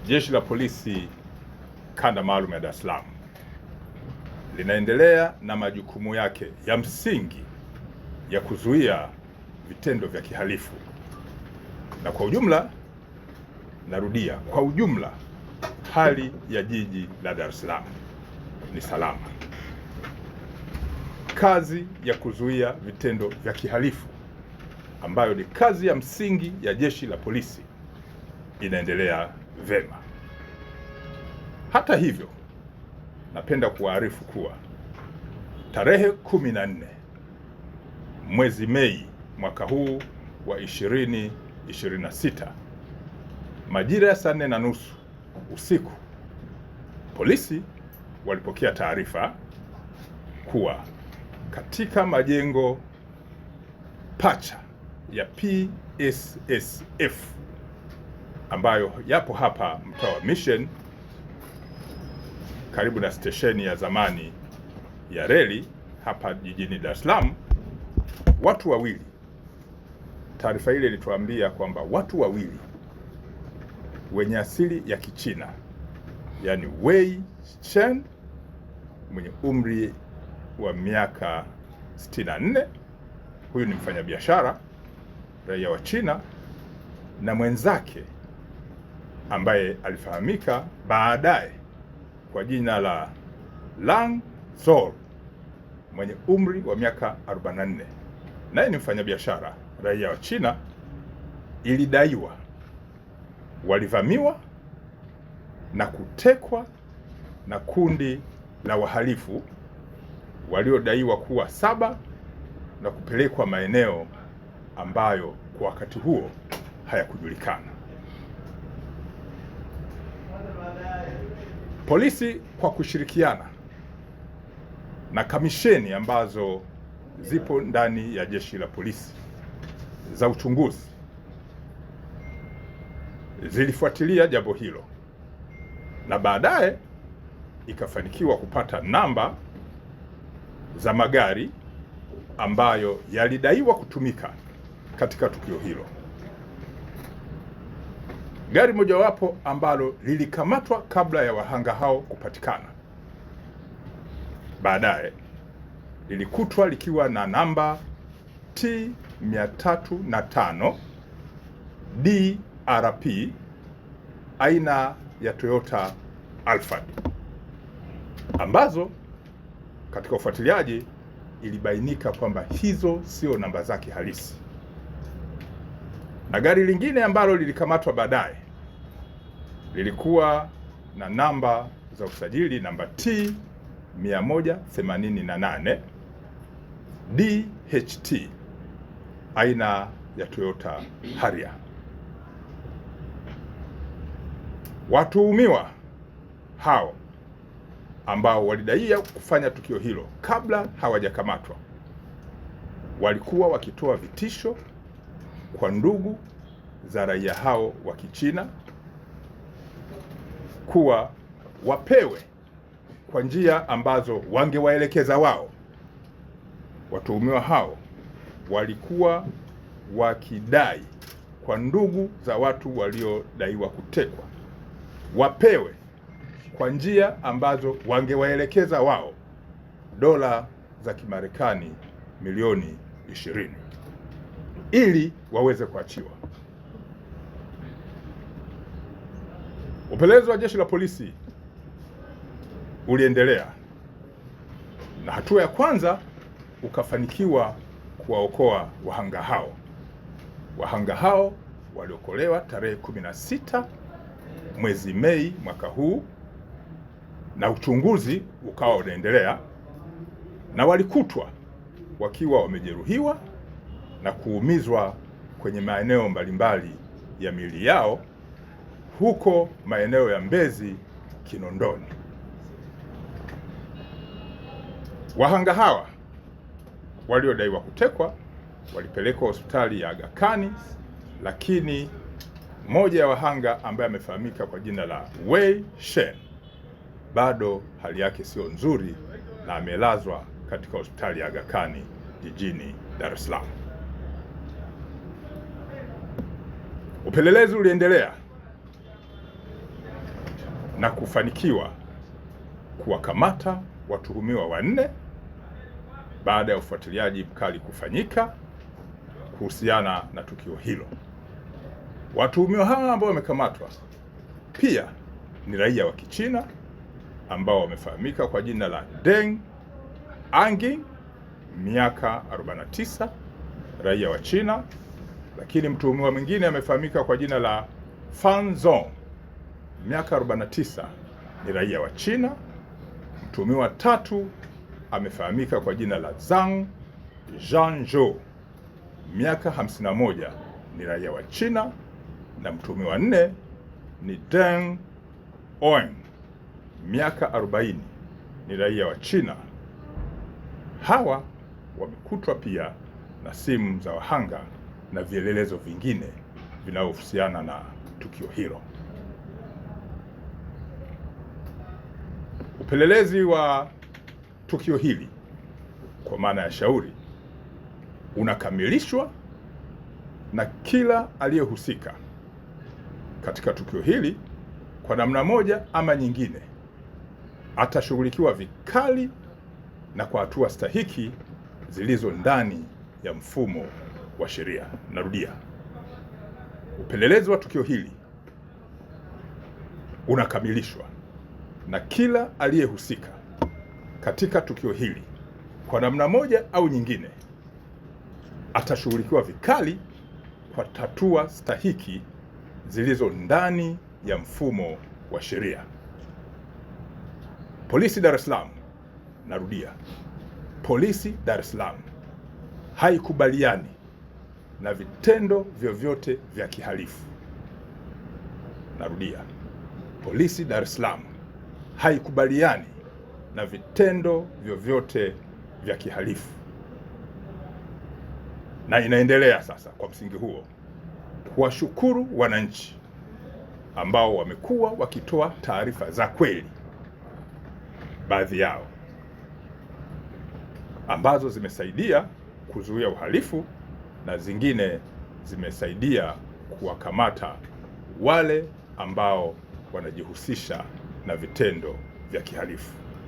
Jeshi la Polisi Kanda Maalum ya Dar es Salaam linaendelea na majukumu yake ya msingi ya kuzuia vitendo vya kihalifu, na kwa ujumla, narudia, kwa ujumla hali ya jiji la Dar es Salaam ni salama. Kazi ya kuzuia vitendo vya kihalifu ambayo ni kazi ya msingi ya Jeshi la Polisi inaendelea vema. Hata hivyo, napenda kuwaarifu kuwa tarehe 14 mwezi Mei mwaka huu wa 2026 majira ya saa 4:30 usiku, polisi walipokea taarifa kuwa katika majengo pacha ya PSSF ambayo yapo hapa mtaa wa Mission karibu na stesheni ya zamani ya reli hapa jijini Dar es Salaam, watu wawili, taarifa ile ilituambia kwamba watu wawili wenye asili ya Kichina, yani Wei Chen mwenye umri wa miaka 64, huyu ni mfanyabiashara raia wa China, na mwenzake ambaye alifahamika baadaye kwa jina la Lang Zhou mwenye umri wa miaka 44, naye ni mfanyabiashara raia wa China. Ilidaiwa walivamiwa na kutekwa na kundi la wahalifu waliodaiwa kuwa 7 na kupelekwa maeneo ambayo kwa wakati huo hayakujulikana. Polisi kwa kushirikiana na kamisheni ambazo zipo ndani ya Jeshi la Polisi za uchunguzi zilifuatilia jambo hilo, na baadaye ikafanikiwa kupata namba za magari ambayo yalidaiwa kutumika katika tukio hilo. Gari mojawapo ambalo lilikamatwa kabla ya wahanga hao kupatikana, baadaye lilikutwa likiwa na namba T305 DRP aina ya Toyota Alphard, ambazo katika ufuatiliaji ilibainika kwamba hizo sio namba zake halisi. Na gari lingine ambalo lilikamatwa baadaye lilikuwa na namba za usajili namba T188 DHT aina ya Toyota Harrier. Watuhumiwa hao ambao walidaiwa kufanya tukio hilo kabla hawajakamatwa walikuwa wakitoa vitisho kwa ndugu za raia hao wa Kichina kuwa wapewe kwa njia ambazo wangewaelekeza wao. Watuhumiwa hao walikuwa wakidai kwa ndugu za watu waliodaiwa kutekwa wapewe kwa njia ambazo wangewaelekeza wao dola za Kimarekani milioni 20 ili waweze kuachiwa. Upelelezi wa Jeshi la Polisi uliendelea na hatua ya kwanza ukafanikiwa kuwaokoa wahanga hao. Wahanga hao waliokolewa tarehe 16 mwezi Mei mwaka huu, na uchunguzi ukawa unaendelea, na walikutwa wakiwa wamejeruhiwa na kuumizwa kwenye maeneo mbalimbali ya miili yao huko maeneo ya Mbezi, Kinondoni. Wahanga hawa waliodaiwa kutekwa walipelekwa hospitali ya Aga Khan, lakini mmoja ya wahanga ambaye amefahamika kwa jina la Wei Shen bado hali yake sio nzuri na amelazwa katika hospitali ya Aga Khan jijini Dar es Salaam. Upelelezi uliendelea na kufanikiwa kuwakamata watuhumiwa 4 baada ya ufuatiliaji mkali kufanyika kuhusiana na tukio hilo. Watuhumiwa hawa ambao wamekamatwa pia ni raia wa Kichina ambao wamefahamika kwa jina la Deng Anging, miaka 49, raia wa China. Lakini mtuhumiwa mwingine amefahamika kwa jina la Fan Zong, miaka 49, ni raia wa China. Mtuhumiwa 3 amefahamika kwa jina la Zhang Zhanzhou, miaka 51, ni raia wa China, na mtuhumiwa 4 ni Deng Oeng, miaka 40, ni raia wa China. Hawa wamekutwa pia na simu za wahanga na vielelezo vingine vinavyohusiana na tukio hilo. Upelelezi wa tukio hili kwa maana ya shauri unakamilishwa na kila aliyehusika katika tukio hili kwa namna moja ama nyingine atashughulikiwa vikali na kwa hatua stahiki zilizo ndani ya mfumo wa sheria. Narudia, upelelezi wa tukio hili unakamilishwa na kila aliyehusika katika tukio hili kwa namna moja au nyingine atashughulikiwa vikali kwa hatua stahiki zilizo ndani ya mfumo wa sheria. Polisi Dar es Salaam, narudia, Polisi Dar es Salaam haikubaliani na vitendo vyovyote vya kihalifu. Narudia, Polisi Dar es Salaam haikubaliani na vitendo vyovyote vya kihalifu, na inaendelea sasa kwa msingi huo kuwashukuru wananchi ambao wamekuwa wakitoa taarifa za kweli, baadhi yao ambazo zimesaidia kuzuia uhalifu na zingine zimesaidia kuwakamata wale ambao wanajihusisha na vitendo vya kihalifu.